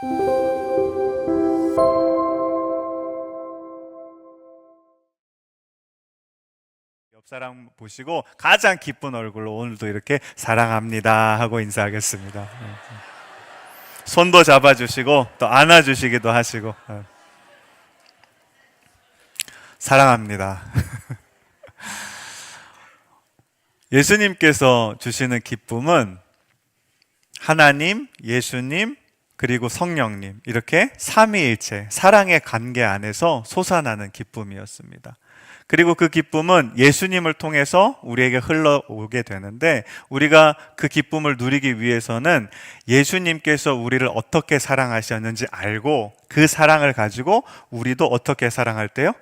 옆 사람 보시고 가장 기쁜 얼굴로 오늘도 이렇게 사랑합니다 하고 인사하겠습니다. 손도 잡아주시고 또 안아주시기도 하시고 사랑합니다. 예수님께서 주시는 기쁨은 하나님, 예수님, 그리고 성령님 이렇게 삼위일체 사랑의 관계 안에서 솟아나는 기쁨이었습니다. 그리고 그 기쁨은 예수님을 통해서 우리에게 흘러오게 되는데, 우리가 그 기쁨을 누리기 위해서는 예수님께서 우리를 어떻게 사랑하셨는지 알고 그 사랑을 가지고 우리도 어떻게 사랑할 때요?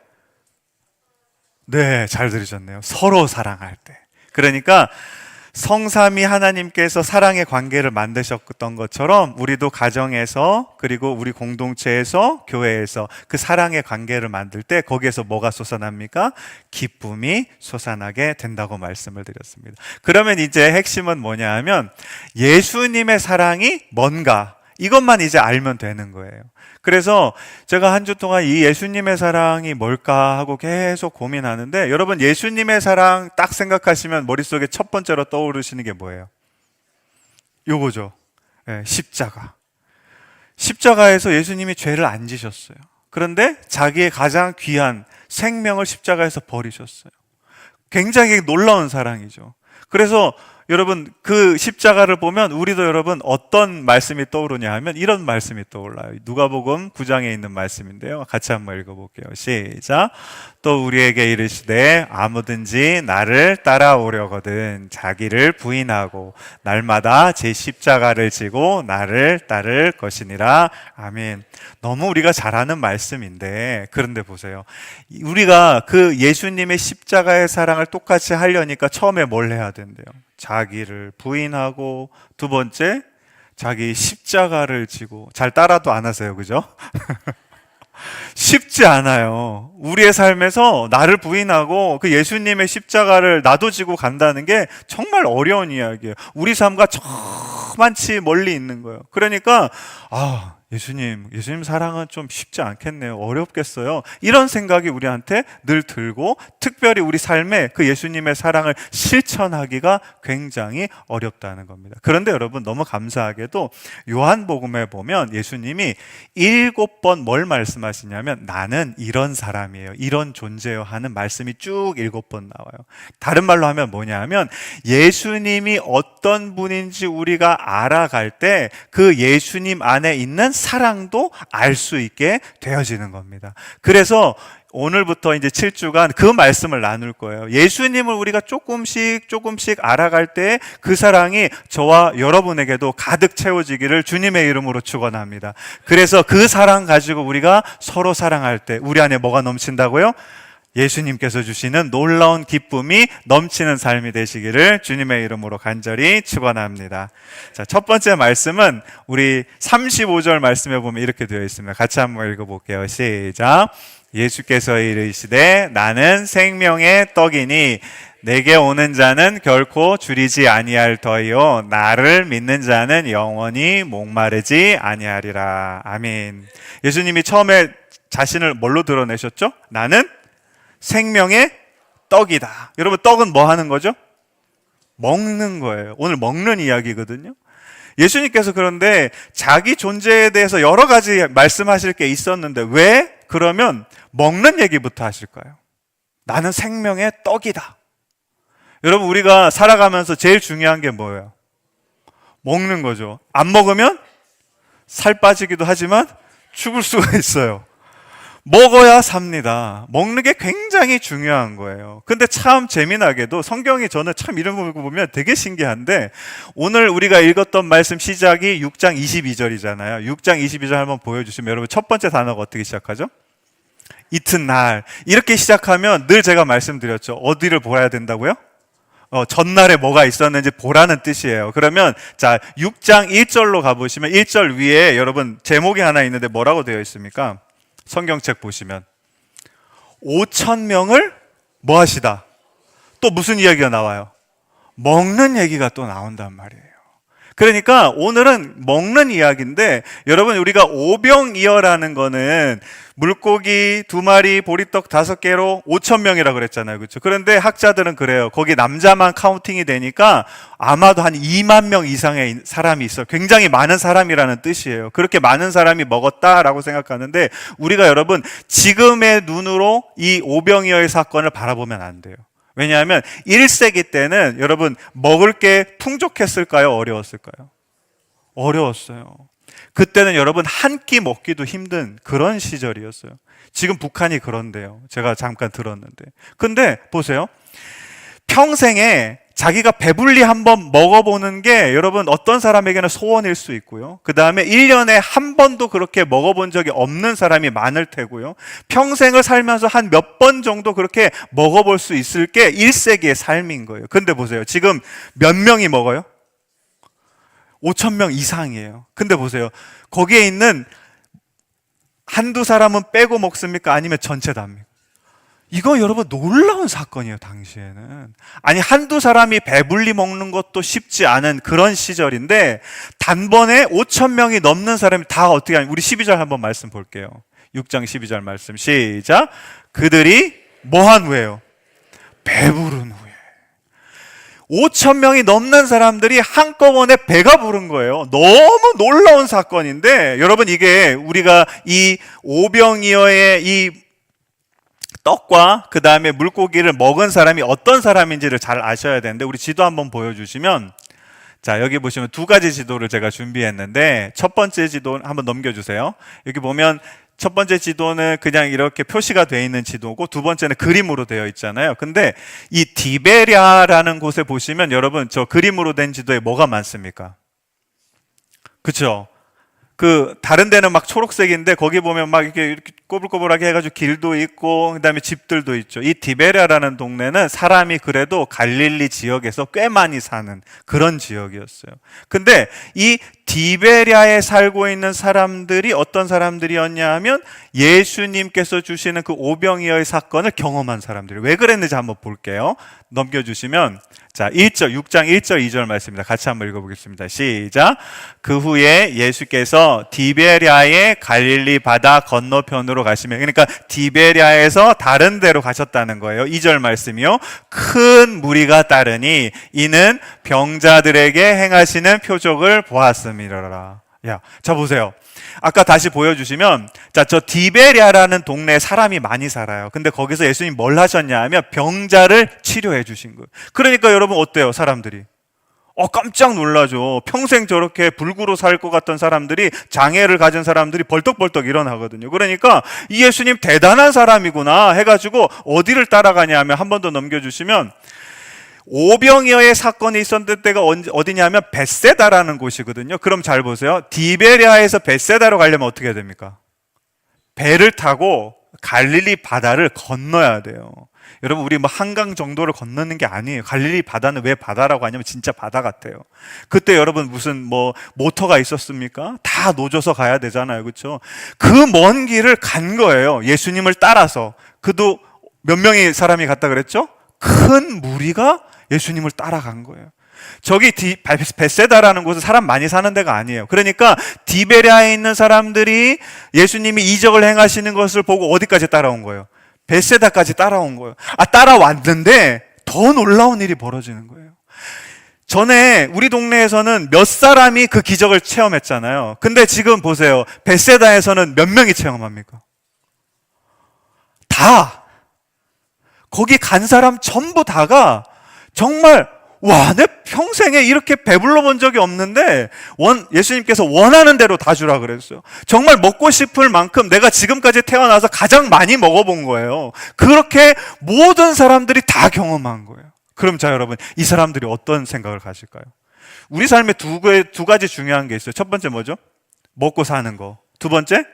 네, 잘 들으셨네요. 서로 사랑할 때. 그러니까 성삼위 하나님께서 사랑의 관계를 만드셨던 것처럼 우리도 가정에서, 그리고 우리 공동체에서, 교회에서 그 사랑의 관계를 만들 때 거기에서 뭐가 솟아납니까? 기쁨이 솟아나게 된다고 말씀을 드렸습니다. 그러면 이제 핵심은 뭐냐 하면 예수님의 사랑이 뭔가, 이것만 이제 알면 되는 거예요. 그래서 제가 한 주 동안 이 예수님의 사랑이 뭘까 하고 계속 고민하는데, 여러분 예수님의 사랑 딱 생각하시면 머릿속에 첫 번째로 떠오르시는 게 뭐예요? 요거죠. 네, 십자가. 십자가에서 예수님이 죄를 안 지셨어요. 그런데 자기의 가장 귀한 생명을 십자가에서 버리셨어요. 굉장히 놀라운 사랑이죠. 그래서 여러분 그 십자가를 보면 우리도 여러분 어떤 말씀이 떠오르냐 하면 이런 말씀이 떠올라요. 누가복음 9장에 있는 말씀인데요. 같이 한번 읽어볼게요. 시작. 또 우리에게 이르시되 아무든지 나를 따라오려거든 자기를 부인하고 날마다 제 십자가를 지고 나를 따를 것이니라. 아멘. 너무 우리가 잘 아는 말씀인데, 그런데 보세요. 우리가 그 예수님의 십자가의 사랑을 똑같이 하려니까 처음에 뭘 해야 된대요? 자기를 부인하고, 두 번째 자기 십자가를 지고. 잘 따라도 안 하세요, 그죠? 쉽지 않아요. 우리의 삶에서 나를 부인하고 그 예수님의 십자가를 나도 지고 간다는 게 정말 어려운 이야기예요. 우리 삶과 저만치 멀리 있는 거예요. 그러니까 예수님 사랑은 좀 쉽지 않겠네요. 어렵겠어요. 이런 생각이 우리한테 늘 들고, 특별히 우리 삶에 그 예수님의 사랑을 실천하기가 굉장히 어렵다는 겁니다. 그런데 여러분 너무 감사하게도 요한복음에 보면 예수님이 7번 뭘 말씀하시냐면 나는 이런 사람이에요, 이런 존재요 하는 말씀이 쭉 7번 나와요. 다른 말로 하면 뭐냐 하면 예수님이 어떤 분인지 우리가 알아갈 때 그 예수님 안에 있는 사랑도 알 수 있게 되어지는 겁니다. 그래서 오늘부터 이제 7주간 그 말씀을 나눌 거예요. 예수님을 우리가 조금씩 알아갈 때 그 사랑이 저와 여러분에게도 가득 채워지기를 주님의 이름으로 축원합니다. 그래서 그 사랑 가지고 우리가 서로 사랑할 때 우리 안에 뭐가 넘친다고요? 예수님께서 주시는 놀라운 기쁨이 넘치는 삶이 되시기를 주님의 이름으로 간절히 축원합니다. 자, 첫 번째 말씀은 우리 35절 말씀에 보면 이렇게 되어 있습니다. 같이 한번 읽어볼게요. 시작. 예수께서 이르시되 나는 생명의 떡이니 내게 오는 자는 결코 줄이지 아니할 터이요 나를 믿는 자는 영원히 목마르지 아니하리라. 아멘. 예수님이 처음에 자신을 뭘로 드러내셨죠? 나는 생명의 떡이다. 여러분 떡은 뭐 하는 거죠? 먹는 거예요. 오늘 먹는 이야기거든요. 예수님께서 그런데 자기 존재에 대해서 여러 가지 말씀하실 게 있었는데 왜 그러면 먹는 얘기부터 하실까요? 나는 생명의 떡이다. 여러분 우리가 살아가면서 제일 중요한 게 뭐예요? 먹는 거죠. 안 먹으면 살 빠지기도 하지만 죽을 수가 있어요. 먹어야 삽니다. 먹는 게 굉장히 중요한 거예요. 근데 참 재미나게도 성경이 저는 참 이런 거 보면 되게 신기한데, 오늘 우리가 읽었던 말씀 시작이 6장 22절이잖아요. 6장 22절 한번 보여주시면 여러분 첫 번째 단어가 어떻게 시작하죠? 이튿날. 이렇게 시작하면 늘 제가 말씀드렸죠. 어디를 보아야 된다고요? 전날에 뭐가 있었는지 보라는 뜻이에요. 그러면 자 6장 1절로 가보시면 1절 위에 여러분 제목이 하나 있는데 뭐라고 되어 있습니까? 성경책 보시면 5,000명을 뭐 하시다? 또 무슨 이야기가 나와요? 먹는 얘기가 또 나온단 말이에요. 그러니까 오늘은 먹는 이야기인데 여러분 우리가 오병이어라는 거는 물고기 2마리, 보리떡 5개로 5,000명이라고 그랬잖아요. 그렇죠? 그런데 학자들은 그래요. 거기 남자만 카운팅이 되니까 아마도 한 2만 명 이상의 사람이 있어. 굉장히 많은 사람이라는 뜻이에요. 그렇게 많은 사람이 먹었다라고 생각하는데 우리가 여러분 지금의 눈으로 이 오병이어의 사건을 바라보면 안 돼요. 왜냐하면 1세기 때는 여러분 먹을 게 풍족했을까요? 어려웠을까요? 어려웠어요. 그때는 여러분 한 끼 먹기도 힘든 그런 시절이었어요. 지금 북한이 그런데요. 제가 잠깐 들었는데. 근데 보세요. 평생에 자기가 배불리 한번 먹어보는 게 여러분 어떤 사람에게는 소원일 수 있고요. 그 다음에 1년에 한 번도 그렇게 먹어본 적이 없는 사람이 많을 테고요. 평생을 살면서 한 몇 번 정도 그렇게 먹어볼 수 있을 게 1세기의 삶인 거예요. 근데 보세요. 지금 몇 명이 먹어요? 5,000명 이상이에요. 근데 보세요. 거기에 있는 한두 사람은 빼고 먹습니까? 아니면 전체 다입니까? 이거 여러분 놀라운 사건이에요, 당시에는. 아니, 한두 사람이 배불리 먹는 것도 쉽지 않은 그런 시절인데 단번에 5,000명이 넘는 사람이 다 어떻게 하냐. 우리 12절 한번 말씀 볼게요. 6장 12절 말씀 시작. 그들이 뭐한 후에요? 배부른 후에. 5,000명이 넘는 사람들이 한꺼번에 배가 부른 거예요. 너무 놀라운 사건인데 여러분 이게 우리가 이 오병이어의 이 떡과 그 다음에 물고기를 먹은 사람이 어떤 사람인지를 잘 아셔야 되는데 우리 지도 한번 보여주시면 자 여기 보시면 2가지 지도를 제가 준비했는데 첫 번째 지도 한번 넘겨주세요. 여기 보면 첫 번째 지도는 그냥 이렇게 표시가 되어 있는 지도고 두 번째는 그림으로 되어 있잖아요. 근데 이 디베랴라는 곳에 보시면 여러분 저 그림으로 된 지도에 뭐가 많습니까? 그렇죠? 그 다른 데는 막 초록색인데 거기 보면 막 이렇게 꼬불꼬불하게 해가지고 길도 있고 그다음에 집들도 있죠. 이 디베랴라는 동네는 사람이 그래도 갈릴리 지역에서 꽤 많이 사는 그런 지역이었어요. 근데 이 디베랴에 살고 있는 사람들이 어떤 사람들이었냐 하면 예수님께서 주시는 그 오병이어의 사건을 경험한 사람들이. 왜 그랬는지 한번 볼게요. 넘겨주시면 자 1절 6장 1절 2절 말씀입니다. 같이 한번 읽어보겠습니다. 시작. 그 후에 예수께서 디베랴의 갈릴리 바다 건너편으로 가시며 그러니까 디베랴에서 다른 데로 가셨다는 거예요. 2절 말씀이요. 큰 무리가 따르니 이는 병자들에게 행하시는 표적을 보았습니다. 야, 자 보세요. 아까 다시 보여주시면 자, 저 디베랴라는 동네에 사람이 많이 살아요. 근데 거기서 예수님 뭘 하셨냐 하면 병자를 치료해 주신 거예요. 그러니까 여러분 어때요? 사람들이 깜짝 놀라죠. 평생 저렇게 불구로 살 것 같던 사람들이 장애를 가진 사람들이 벌떡벌떡 일어나거든요. 그러니까 이 예수님 대단한 사람이구나 해가지고 어디를 따라가냐 하면 한 번 더 넘겨주시면 오병이어의 사건이 있었던 때가 어디냐면 벳세다라는 곳이거든요. 그럼 잘 보세요. 디베랴에서 벳세다로 가려면 어떻게 해야 됩니까? 배를 타고 갈릴리 바다를 건너야 돼요. 여러분 우리 뭐 한강 정도를 건너는 게 아니에요. 갈릴리 바다는 왜 바다라고 하냐면 진짜 바다 같아요. 그때 여러분 무슨 뭐 모터가 있었습니까? 다 노져서 가야 되잖아요. 그렇죠? 그 먼 길을 간 거예요. 예수님을 따라서. 그도 몇 명의 사람이 갔다 그랬죠? 큰 무리가 예수님을 따라간 거예요. 저기 벳세다라는 곳은 사람 많이 사는 데가 아니에요. 그러니까 디베랴에 있는 사람들이 예수님이 이적을 행하시는 것을 보고 어디까지 따라온 거예요? 벳세다까지 따라온 거예요. 따라왔는데 더 놀라운 일이 벌어지는 거예요. 전에 우리 동네에서는 몇 사람이 그 기적을 체험했잖아요. 근데 지금 보세요. 벳세다에서는 몇 명이 체험합니까? 다. 거기 간 사람 전부 다가 정말 와, 내 평생에 이렇게 배불러 본 적이 없는데 예수님께서 원하는 대로 다 주라 그랬어요. 정말 먹고 싶을 만큼 내가 지금까지 태어나서 가장 많이 먹어본 거예요. 그렇게 모든 사람들이 다 경험한 거예요. 그럼 자 여러분 이 사람들이 어떤 생각을 가질까요? 우리 삶에 두 가지 중요한 게 있어요. 첫 번째 뭐죠? 먹고 사는 거. 두 번째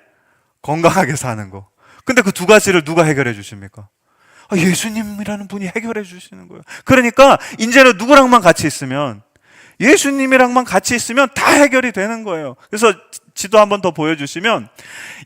건강하게 사는 거. 근데 그 두 가지를 누가 해결해 주십니까? 예수님이라는 분이 해결해 주시는 거예요. 그러니까 이제는 누구랑만 같이 있으면 예수님이랑만 같이 있으면 다 해결이 되는 거예요. 그래서 지도 한번 더 보여주시면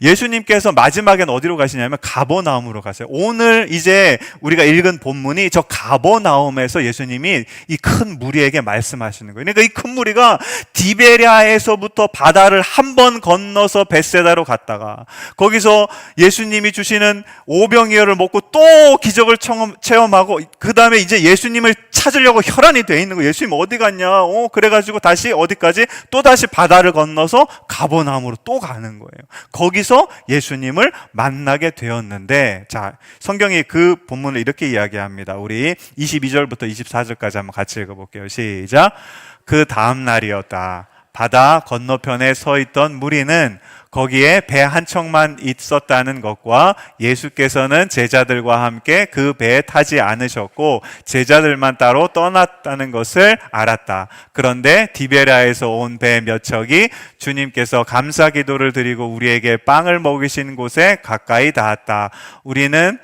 예수님께서 마지막엔 어디로 가시냐면 가버나움으로 가세요. 오늘 이제 우리가 읽은 본문이 저 가버나움에서 예수님이 이 큰 무리에게 말씀하시는 거예요. 그러니까 이 큰 무리가 디베랴에서부터 바다를 한 번 건너서 벳세다로 갔다가 거기서 예수님이 주시는 오병이어를 먹고 또 기적을 체험하고 그 다음에 이제 예수님을 찾으려고 혈안이 돼 있는 거예요. 예수님 어디 갔냐? 그래가지고 다시 어디까지? 또 다시 바다를 건너서 가버나움으로 또 가는 거예요. 거기서 예수님을 만나게 되었는데, 자, 성경이 그 본문을 이렇게 이야기합니다. 우리 22절부터 24절까지 한번 같이 읽어볼게요. 시작. 그 다음 날이었다. 바다 건너편에 서 있던 무리는 거기에 배 한 척만 있었다는 것과 예수께서는 제자들과 함께 그 배에 타지 않으셨고 제자들만 따로 떠났다는 것을 알았다. 그런데 디베랴에서 온 배 몇 척이 주님께서 감사 기도를 드리고 우리에게 빵을 먹이신 곳에 가까이 닿았다. 우리는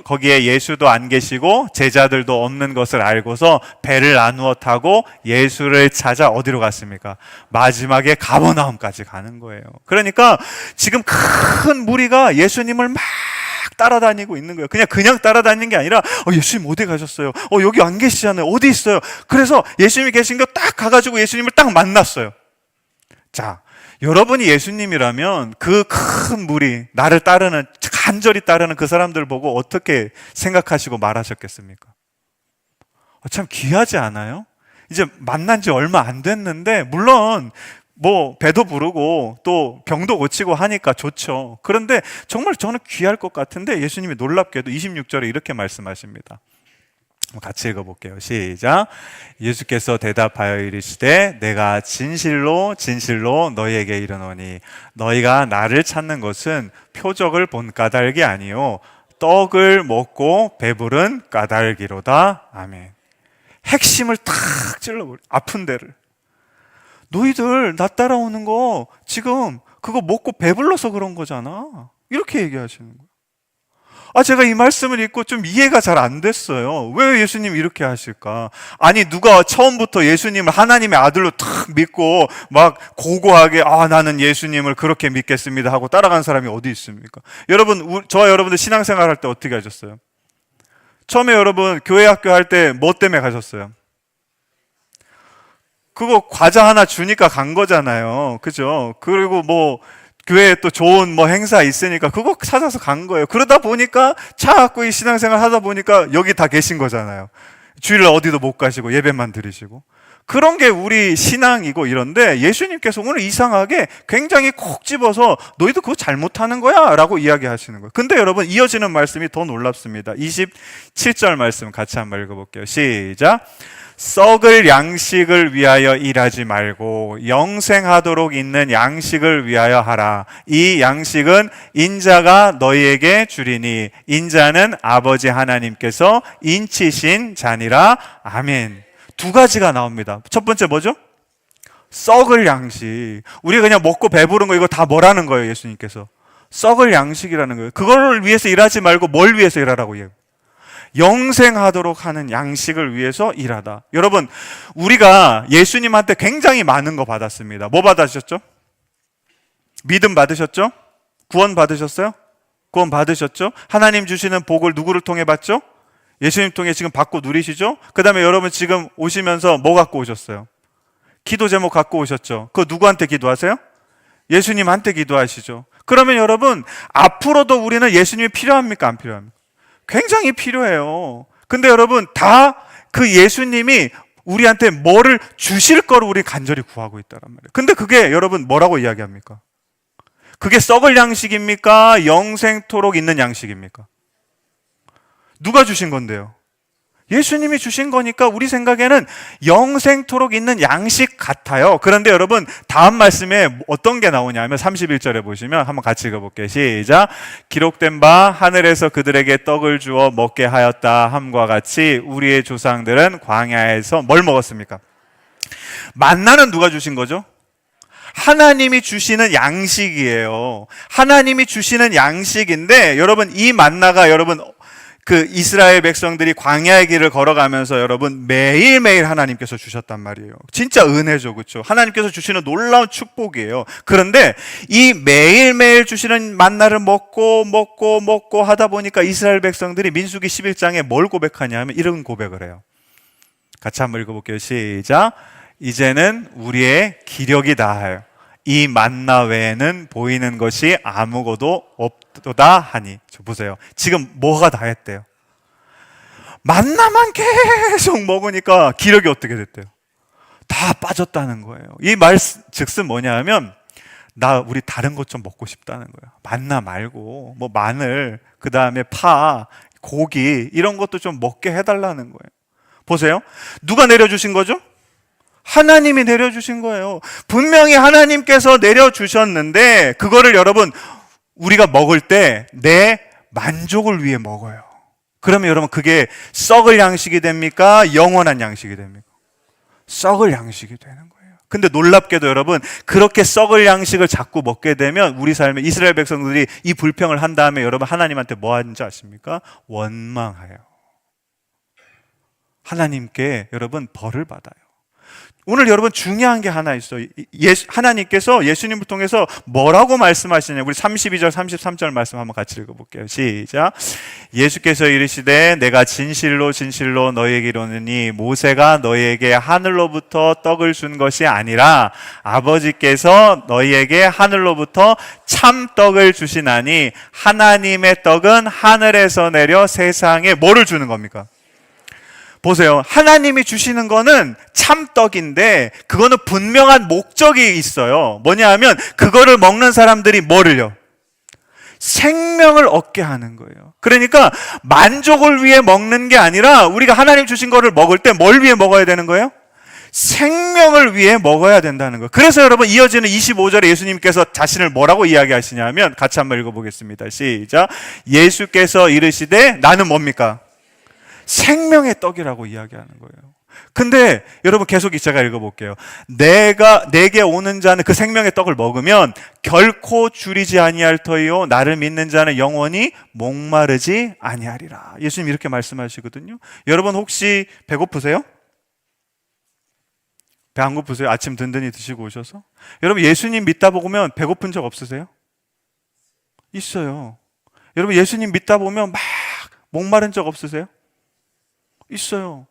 거기에 예수도 안 계시고 제자들도 없는 것을 알고서 배를 나누어 타고 예수를 찾아 어디로 갔습니까? 마지막에 가버나움까지 가는 거예요. 그러니까 지금 큰 무리가 예수님을 막 따라다니고 있는 거예요. 그냥 따라다니는 게 아니라 예수님 어디 가셨어요? 여기 안 계시잖아요. 어디 있어요? 그래서 예수님이 계신 거 딱 가가지고 예수님을 딱 만났어요. 자, 여러분이 예수님이라면 그 큰 무리, 나를 따르는, 간절히 따르는 그 사람들 보고 어떻게 생각하시고 말하셨겠습니까? 참 귀하지 않아요? 이제 만난 지 얼마 안 됐는데, 물론 뭐 배도 부르고 또 병도 고치고 하니까 좋죠. 그런데 정말 저는 귀할 것 같은데 예수님이 놀랍게도 26절에 이렇게 말씀하십니다. 같이 읽어볼게요. 시작. 예수께서 대답하여 이르시되 내가 진실로 진실로 너희에게 이르노니 너희가 나를 찾는 것은 표적을 본 까닭이 아니요 떡을 먹고 배부른 까닭이로다. 아멘. 핵심을 탁 찔러버려. 아픈 데를. 너희들 나 따라오는 거 지금 그거 먹고 배불러서 그런 거잖아. 이렇게 얘기하시는 거예요. 제가 이 말씀을 읽고 좀 이해가 잘 안 됐어요. 왜 예수님이 이렇게 하실까? 아니, 누가 처음부터 예수님을 하나님의 아들로 탁 믿고 막 고고하게 나는 예수님을 그렇게 믿겠습니다 하고 따라간 사람이 어디 있습니까? 여러분, 저와 여러분들 신앙생활 할 때 어떻게 하셨어요? 처음에 여러분 교회 학교 할 때 뭐 때문에 가셨어요? 그거 과자 하나 주니까 간 거잖아요. 그죠? 그리고 뭐 교회에 또 좋은 뭐 행사 있으니까 그거 찾아서 간 거예요. 그러다 보니까 차 갖고 이 신앙생활 하다 보니까 여기 다 계신 거잖아요. 주일날 어디도 못 가시고 예배만 드리시고. 그런 게 우리 신앙이고 이런데 예수님께서 오늘 이상하게 굉장히 콕 집어서 너희도 그거 잘못하는 거야 라고 이야기하시는 거예요. 근데 여러분 이어지는 말씀이 더 놀랍습니다. 27절 말씀 같이 한번 읽어볼게요. 시작. 썩을 양식을 위하여 일하지 말고 영생하도록 있는 양식을 위하여 하라. 이 양식은 인자가 너희에게 주리니 인자는 아버지 하나님께서 인치신 자니라. 아멘. 두 가지가 나옵니다. 첫 번째 뭐죠? 썩을 양식. 우리가 그냥 먹고 배부른 거 이거 다 뭐라는 거예요, 예수님께서? 썩을 양식이라는 거예요. 그걸 위해서 일하지 말고 뭘 위해서 일하라고 해요? 영생하도록 하는 양식을 위해서 일하다. 여러분, 우리가 예수님한테 굉장히 많은 거 받았습니다. 뭐 받으셨죠? 믿음 받으셨죠? 구원 받으셨어요? 구원 받으셨죠? 하나님 주시는 복을 누구를 통해 받죠? 예수님 통해 지금 받고 누리시죠? 그 다음에 여러분 지금 오시면서 뭐 갖고 오셨어요? 기도 제목 갖고 오셨죠? 그거 누구한테 기도하세요? 예수님한테 기도하시죠? 그러면 여러분, 앞으로도 우리는 예수님이 필요합니까? 안 필요합니까? 굉장히 필요해요. 근데 여러분, 다 그 예수님이 우리한테 뭐를 주실 거를 우리 간절히 구하고 있다란 말이에요. 근데 그게 여러분 뭐라고 이야기합니까? 그게 썩을 양식입니까? 영생토록 있는 양식입니까? 누가 주신 건데요? 예수님이 주신 거니까 우리 생각에는 영생토록 있는 양식 같아요. 그런데 여러분 다음 말씀에 어떤 게 나오냐면 31절에 보시면 한번 같이 읽어볼게요. 시작. 기록된 바 하늘에서 그들에게 떡을 주어 먹게 하였다 함과 같이 우리의 조상들은 광야에서 뭘 먹었습니까? 만나는 누가 주신 거죠? 하나님이 주시는 양식이에요. 하나님이 주시는 양식인데 여러분 이 만나가 여러분 그 이스라엘 백성들이 광야의 길을 걸어가면서 여러분 매일매일 하나님께서 주셨단 말이에요. 진짜 은혜죠, 그렇죠? 하나님께서 주시는 놀라운 축복이에요. 그런데 이 매일매일 주시는 만나를 먹고 하다 보니까 이스라엘 백성들이 민수기 11장에 뭘 고백하냐 하면 이런 고백을 해요. 같이 한번 읽어볼게요. 시작. 이제는 우리의 기력이 다하여 이 만나 외에는 보이는 것이 아무것도 없도다 하니. 보세요. 지금 뭐가 다 했대요? 만나만 계속 먹으니까 기력이 어떻게 됐대요? 다 빠졌다는 거예요. 이 말 즉슨 뭐냐 하면 우리 다른 것 좀 먹고 싶다는 거예요. 만나 말고 뭐 마늘, 그 다음에 파, 고기 이런 것도 좀 먹게 해달라는 거예요. 보세요. 누가 내려주신 거죠? 하나님이 내려주신 거예요. 분명히 하나님께서 내려주셨는데 그거를 여러분 우리가 먹을 때 내 만족을 위해 먹어요. 그러면 여러분 그게 썩을 양식이 됩니까? 영원한 양식이 됩니까? 썩을 양식이 되는 거예요. 근데 놀랍게도 여러분 그렇게 썩을 양식을 자꾸 먹게 되면 우리 삶에 이스라엘 백성들이 이 불평을 한 다음에 여러분 하나님한테 뭐 하는지 아십니까? 원망해요. 하나님께 여러분 벌을 받아요. 오늘 여러분 중요한 게 하나 있어요. 하나님께서 예수님을 통해서 뭐라고 말씀하시냐. 우리 32절 33절 말씀 한번 같이 읽어볼게요. 시작. 예수께서 이르시되 내가 진실로 진실로 너희에게 이르노니 모세가 너희에게 하늘로부터 떡을 준 것이 아니라 아버지께서 너희에게 하늘로부터 참떡을 주시나니 하나님의 떡은 하늘에서 내려 세상에 뭐를 주는 겁니까? 보세요. 하나님이 주시는 거는 참떡인데 그거는 분명한 목적이 있어요. 뭐냐 하면 그거를 먹는 사람들이 뭐를요? 생명을 얻게 하는 거예요. 그러니까 만족을 위해 먹는 게 아니라 우리가 하나님 주신 거를 먹을 때 뭘 위해 먹어야 되는 거예요? 생명을 위해 먹어야 된다는 거예요. 그래서 여러분 이어지는 25절에 예수님께서 자신을 뭐라고 이야기하시냐면 같이 한번 읽어보겠습니다. 시작. 예수께서 이르시되 나는 뭡니까? 생명의 떡이라고 이야기하는 거예요. 근데 여러분 계속 제가 읽어볼게요. 내게 오는 자는 그 생명의 떡을 먹으면 결코 줄이지 아니할 터이요 나를 믿는 자는 영원히 목마르지 아니하리라. 예수님 이렇게 말씀하시거든요. 여러분 혹시 배고프세요? 배 안 고프세요? 아침 든든히 드시고 오셔서? 여러분 예수님 믿다 보면 배고픈 적 없으세요? 있어요. 여러분 예수님 믿다 보면 막 목마른 적 없으세요? 있어요.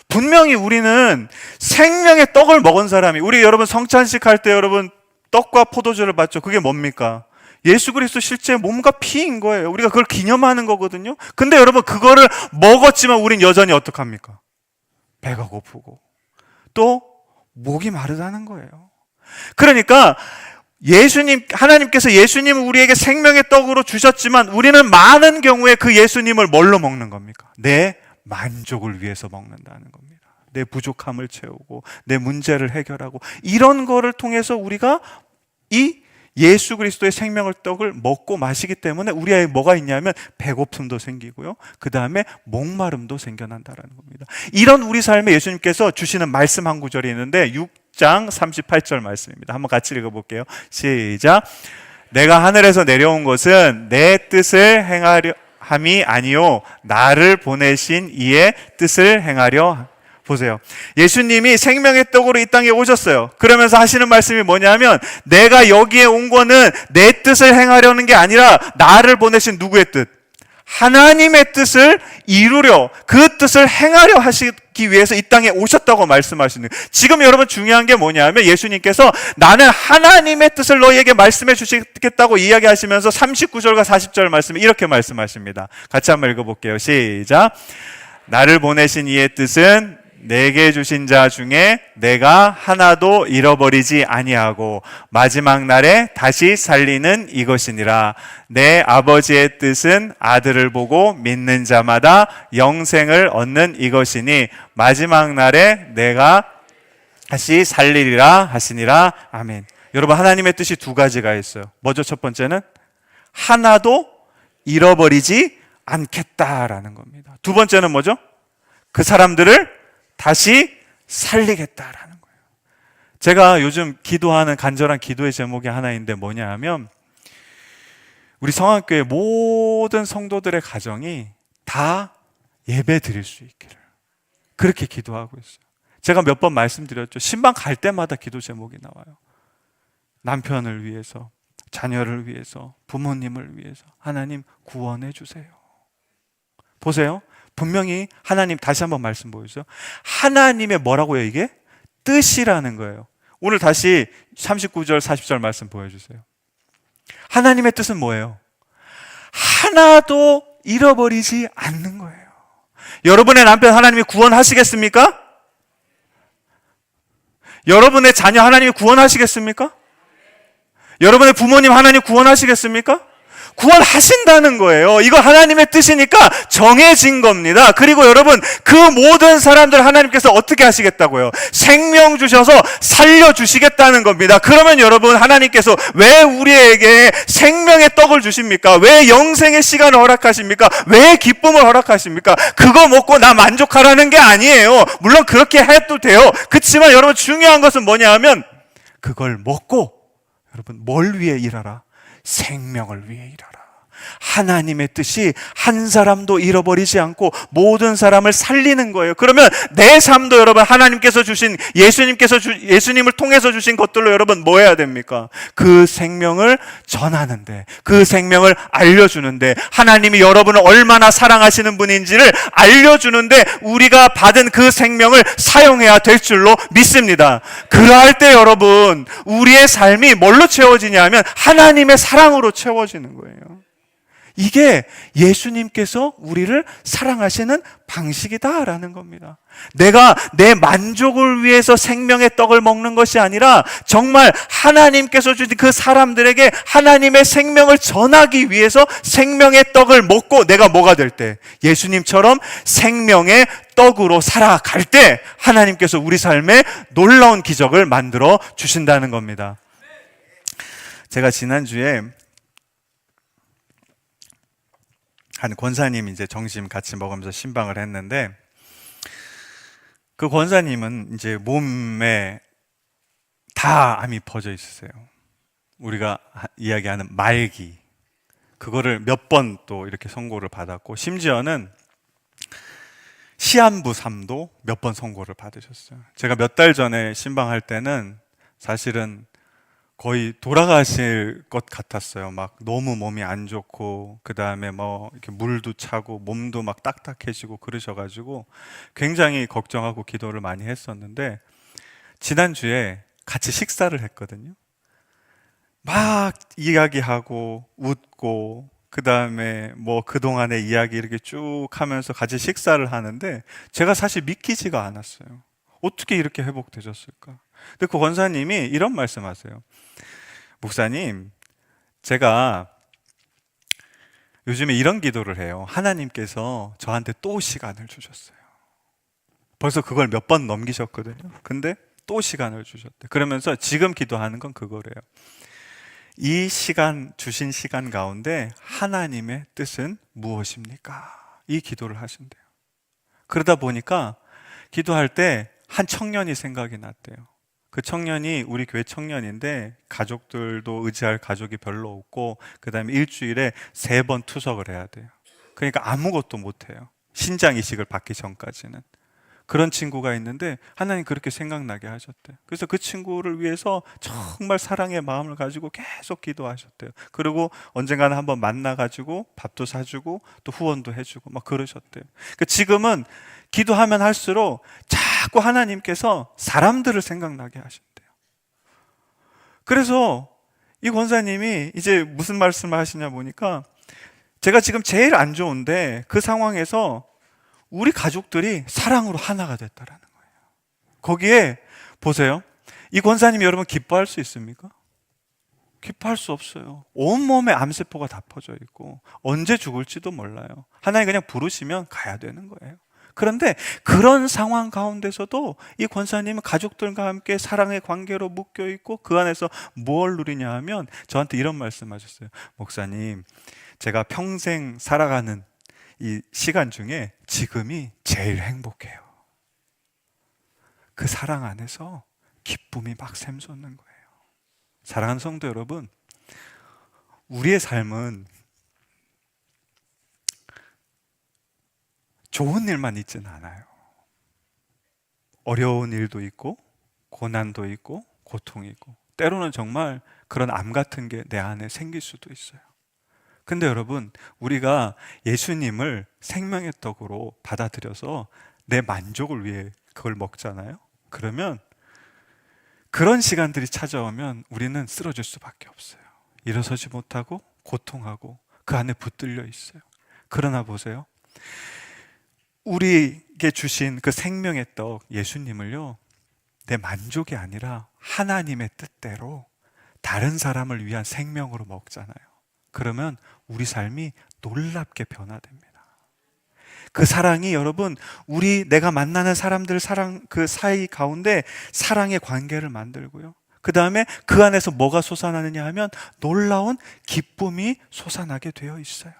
분명히 우리는 생명의 떡을 먹은 사람이, 우리 여러분 성찬식 할 때 여러분 떡과 포도주를 받죠. 그게 뭡니까? 예수 그리스도 실제 몸과 피인 거예요. 우리가 그걸 기념하는 거거든요. 근데 여러분 그거를 먹었지만 우린 여전히 어떡합니까? 배가 고프고 또 목이 마르다는 거예요. 그러니까 하나님께서 예수님을 우리에게 생명의 떡으로 주셨지만 우리는 많은 경우에 그 예수님을 뭘로 먹는 겁니까? 내 만족을 위해서 먹는다는 겁니다. 내 부족함을 채우고 내 문제를 해결하고 이런 거를 통해서 우리가 이 예수 그리스도의 생명의 떡을 먹고 마시기 때문에 우리에 뭐가 있냐면 배고픔도 생기고요. 그 다음에 목마름도 생겨난다는 겁니다. 이런 우리 삶에 예수님께서 주시는 말씀 한 구절이 있는데 6장 38절 말씀입니다. 한번 같이 읽어볼게요. 시작. 내가 하늘에서 내려온 것은 내 뜻을 행하려 함이 아니요 나를 보내신 이의 뜻을 행하려. 보세요. 예수님이 생명의 떡으로 이 땅에 오셨어요. 그러면서 하시는 말씀이 뭐냐면 내가 여기에 온 거는 내 뜻을 행하려는 게 아니라 나를 보내신 누구의 뜻? 하나님의 뜻을 이루려, 그 뜻을 행하려 하시기 위해서 이 땅에 오셨다고 말씀하시는 거예요. 지금 여러분 중요한 게 뭐냐면 예수님께서 나는 하나님의 뜻을 너희에게 말씀해 주시겠다고 이야기하시면서 39절과 40절 말씀에 이렇게 말씀하십니다. 같이 한번 읽어볼게요. 시작. 나를 보내신 이의 뜻은 내게 주신 자 중에 내가 하나도 잃어버리지 아니하고 마지막 날에 다시 살리는 이것이니라. 내 아버지의 뜻은 아들을 보고 믿는 자마다 영생을 얻는 이것이니 마지막 날에 내가 다시 살리리라 하시니라. 아멘. 여러분 하나님의 뜻이 두 가지가 있어요. 뭐죠? 첫 번째는 하나도 잃어버리지 않겠다라는 겁니다. 두 번째는 뭐죠? 그 사람들을 다시 살리겠다라는 거예요. 제가 요즘 기도하는 간절한 기도의 제목이 하나 있는데 뭐냐 하면 우리 성안교회 모든 성도들의 가정이 다 예배 드릴 수 있기를 그렇게 기도하고 있어요. 제가 몇 번 말씀드렸죠. 신방 갈 때마다 기도 제목이 나와요. 남편을 위해서, 자녀를 위해서, 부모님을 위해서 하나님 구원해 주세요. 보세요. 분명히 하나님, 다시 한번 말씀 보여주세요. 하나님의 뭐라고요 이게? 뜻이라는 거예요. 오늘 다시 39절 40절 말씀 보여주세요. 하나님의 뜻은 뭐예요? 하나도 잃어버리지 않는 거예요. 여러분의 남편 하나님이 구원하시겠습니까? 여러분의 자녀 하나님이 구원하시겠습니까? 여러분의 부모님 하나님 구원하시겠습니까? 구원하신다는 거예요. 이거 하나님의 뜻이니까 정해진 겁니다. 그리고 여러분, 그 모든 사람들 하나님께서 어떻게 하시겠다고요? 생명 주셔서 살려주시겠다는 겁니다. 그러면 여러분, 하나님께서 왜 우리에게 생명의 떡을 주십니까? 왜 영생의 시간을 허락하십니까? 왜 기쁨을 허락하십니까? 그거 먹고 나 만족하라는 게 아니에요. 물론 그렇게 해도 돼요. 그렇지만 여러분, 중요한 것은 뭐냐 하면 그걸 먹고 여러분, 뭘 위해 일하라? 생명을 위해 일하라. 하나님의 뜻이 한 사람도 잃어버리지 않고 모든 사람을 살리는 거예요. 그러면 내 삶도 여러분 하나님께서 주신 예수님을 통해서 주신 것들로 여러분 뭐 해야 됩니까? 그 생명을 전하는데, 그 생명을 알려주는데, 하나님이 여러분을 얼마나 사랑하시는 분인지를 알려주는데 우리가 받은 그 생명을 사용해야 될 줄로 믿습니다. 그러할 때 여러분 우리의 삶이 뭘로 채워지냐 하면 하나님의 사랑으로 채워지는 거예요. 이게 예수님께서 우리를 사랑하시는 방식이다라는 겁니다. 내가 내 만족을 위해서 생명의 떡을 먹는 것이 아니라 정말 하나님께서 주신 그 사람들에게 하나님의 생명을 전하기 위해서 생명의 떡을 먹고 내가 뭐가 될 때, 예수님처럼 생명의 떡으로 살아갈 때 하나님께서 우리 삶에 놀라운 기적을 만들어 주신다는 겁니다. 제가 지난주에 한 권사님 이제 점심 같이 먹으면서 신방을 했는데, 그 권사님은 이제 몸에 다 암이 퍼져 있으세요. 우리가 이야기하는 말기, 그거를 몇 번 또 이렇게 선고를 받았고, 심지어는 시한부 3도 몇 번 선고를 받으셨어요. 제가 몇 달 전에 신방할 때는 사실은 거의 돌아가실 것 같았어요. 막 너무 몸이 안 좋고, 그 다음에 뭐 이렇게 물도 차고 몸도 막 딱딱해지고 그러셔가지고 굉장히 걱정하고 기도를 많이 했었는데, 지난주에 같이 식사를 했거든요. 막 이야기하고 웃고, 그 다음에 뭐 그동안의 이야기 이렇게 쭉 하면서 같이 식사를 하는데 제가 사실 믿기지가 않았어요. 어떻게 이렇게 회복되셨을까? 근데 그 권사님이 이런 말씀하세요. 목사님, 제가 요즘에 이런 기도를 해요. 하나님께서 저한테 또 시간을 주셨어요. 벌써 그걸 몇 번 넘기셨거든요. 근데 또 시간을 주셨대. 그러면서 지금 기도하는 건 그거래요. 이 시간, 주신 시간 가운데 하나님의 뜻은 무엇입니까? 이 기도를 하신대요. 그러다 보니까 기도할 때 한 청년이 생각이 났대요. 그 청년이 우리 교회 청년인데 가족들도 의지할 가족이 별로 없고, 그 다음에 일주일에 3번 투석을 해야 돼요. 그러니까 아무것도 못해요. 신장 이식을 받기 전까지는. 그런 친구가 있는데 하나님 그렇게 생각나게 하셨대요. 그래서 그 친구를 위해서 정말 사랑의 마음을 가지고 계속 기도하셨대요. 그리고 언젠가는 한번 만나가지고 밥도 사주고 또 후원도 해주고 막 그러셨대요. 그러니까 지금은 기도하면 할수록 자꾸 하나님께서 사람들을 생각나게 하신대요. 그래서 이 권사님이 이제 무슨 말씀을 하시냐 보니까, 제가 지금 제일 안 좋은데 그 상황에서 우리 가족들이 사랑으로 하나가 됐다라는 거예요. 거기에 보세요. 이 권사님이 여러분 기뻐할 수 있습니까? 기뻐할 수 없어요. 온몸에 암세포가 다 퍼져 있고 언제 죽을지도 몰라요. 하나님 그냥 부르시면 가야 되는 거예요. 그런데 그런 상황 가운데서도 이 권사님은 가족들과 함께 사랑의 관계로 묶여 있고 그 안에서 뭘 누리냐 하면 저한테 이런 말씀하셨어요. 목사님, 제가 평생 살아가는 이 시간 중에 지금이 제일 행복해요. 그 사랑 안에서 기쁨이 막 샘솟는 거예요. 사랑하는 성도 여러분, 우리의 삶은 좋은 일만 있지는 않아요. 어려운 일도 있고 고난도 있고 고통이 있고 때로는 정말 그런 암 같은 게 내 안에 생길 수도 있어요. 근데 여러분, 우리가 예수님을 생명의 떡으로 받아들여서 내 만족을 위해 그걸 먹잖아요. 그러면 그런 시간들이 찾아오면 우리는 쓰러질 수밖에 없어요. 일어서지 못하고 고통하고 그 안에 붙들려 있어요. 그러나 보세요, 우리에게 주신 그 생명의 떡 예수님을요, 내 만족이 아니라 하나님의 뜻대로 다른 사람을 위한 생명으로 먹잖아요. 그러면 우리 삶이 놀랍게 변화됩니다. 그 사랑이 여러분, 내가 만나는 사람들 그 사이 가운데 사랑의 관계를 만들고요. 그 다음에 그 안에서 뭐가 솟아나느냐 하면 놀라운 기쁨이 솟아나게 되어 있어요.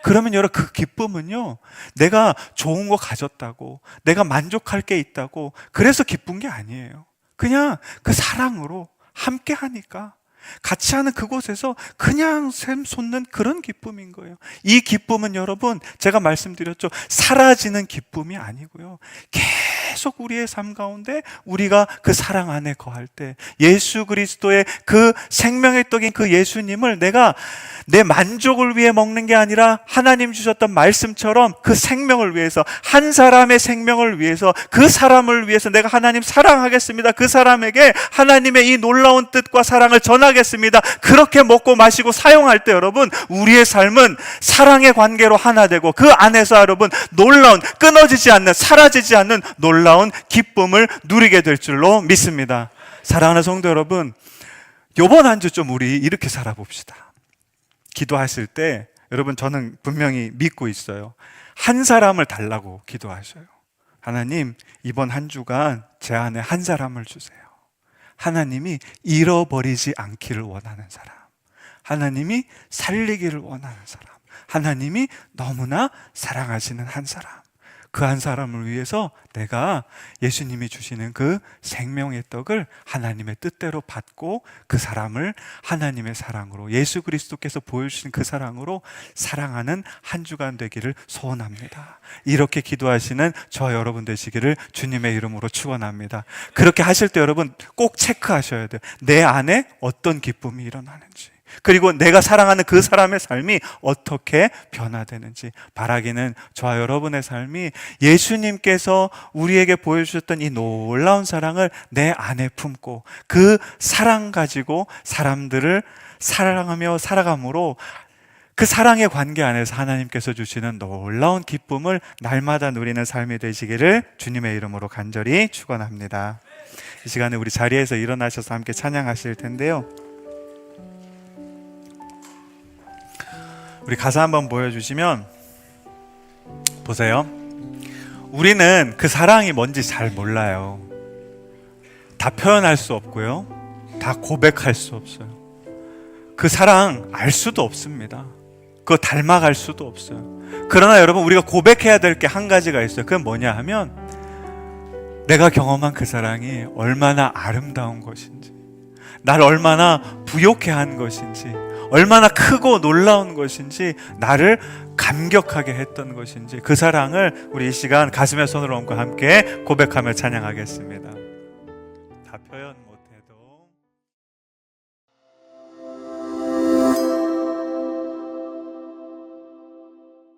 그러면 여러분, 그 기쁨은요, 내가 좋은 거 가졌다고, 내가 만족할 게 있다고 그래서 기쁜 게 아니에요. 그냥 그 사랑으로 함께 하니까 같이 하는 그곳에서 그냥 샘솟는 그런 기쁨인 거예요. 이 기쁨은 여러분, 제가 말씀드렸죠, 사라지는 기쁨이 아니고요, 계속 우리의 삶 가운데 우리가 그 사랑 안에 거할 때 예수 그리스도의 그 생명의 떡인 그 예수님을 내가 내 만족을 위해 먹는 게 아니라 하나님 주셨던 말씀처럼 그 생명을 위해서, 한 사람의 생명을 위해서, 그 사람을 위해서 내가 하나님 사랑하겠습니다, 그 사람에게 하나님의 이 놀라운 뜻과 사랑을 전하겠습니다, 그렇게 먹고 마시고 사용할 때 여러분, 우리의 삶은 사랑의 관계로 하나 되고 그 안에서 여러분 놀라운, 끊어지지 않는, 사라지지 않는 놀라운 기쁨을 누리게 될 줄로 믿습니다. 사랑하는 성도 여러분, 이번 한 주 좀 우리 이렇게 살아봅시다. 기도하실 때 여러분, 저는 분명히 믿고 있어요. 한 사람을 달라고 기도하셔요. 하나님, 이번 한 주간 제 안에 한 사람을 주세요. 하나님이 잃어버리지 않기를 원하는 사람, 하나님이 살리기를 원하는 사람, 하나님이 너무나 사랑하시는 한 사람, 그 한 사람을 위해서 내가 예수님이 주시는 그 생명의 떡을 하나님의 뜻대로 받고 그 사람을 하나님의 사랑으로, 예수 그리스도께서 보여주신 그 사랑으로 사랑하는 한 주간 되기를 소원합니다. 이렇게 기도하시는 저와 여러분 되시기를 주님의 이름으로 축원합니다. 그렇게 하실 때 여러분 꼭 체크하셔야 돼요. 내 안에 어떤 기쁨이 일어나는지, 그리고 내가 사랑하는 그 사람의 삶이 어떻게 변화되는지. 바라기는 저와 여러분의 삶이 예수님께서 우리에게 보여주셨던 이 놀라운 사랑을 내 안에 품고 그 사랑 가지고 사람들을 사랑하며 살아감으로 그 사랑의 관계 안에서 하나님께서 주시는 놀라운 기쁨을 날마다 누리는 삶이 되시기를 주님의 이름으로 간절히 축원합니다. 이 시간에 우리 자리에서 일어나셔서 함께 찬양하실 텐데요, 우리 가사 한번 보여주시면, 보세요. 우리는 그 사랑이 뭔지 잘 몰라요. 다 표현할 수 없고요, 다 고백할 수 없어요. 그 사랑 알 수도 없습니다. 그거 닮아갈 수도 없어요. 그러나 여러분, 우리가 고백해야 될 게 한 가지가 있어요. 그건 뭐냐 하면, 내가 경험한 그 사랑이 얼마나 아름다운 것인지, 날 얼마나 부욕해 한 것인지, 얼마나 크고 놀라운 것인지, 나를 감격하게 했던 것인지, 그 사랑을 우리 이 시간 가슴에 손을 얹고 함께 고백하며 찬양하겠습니다. 다 표현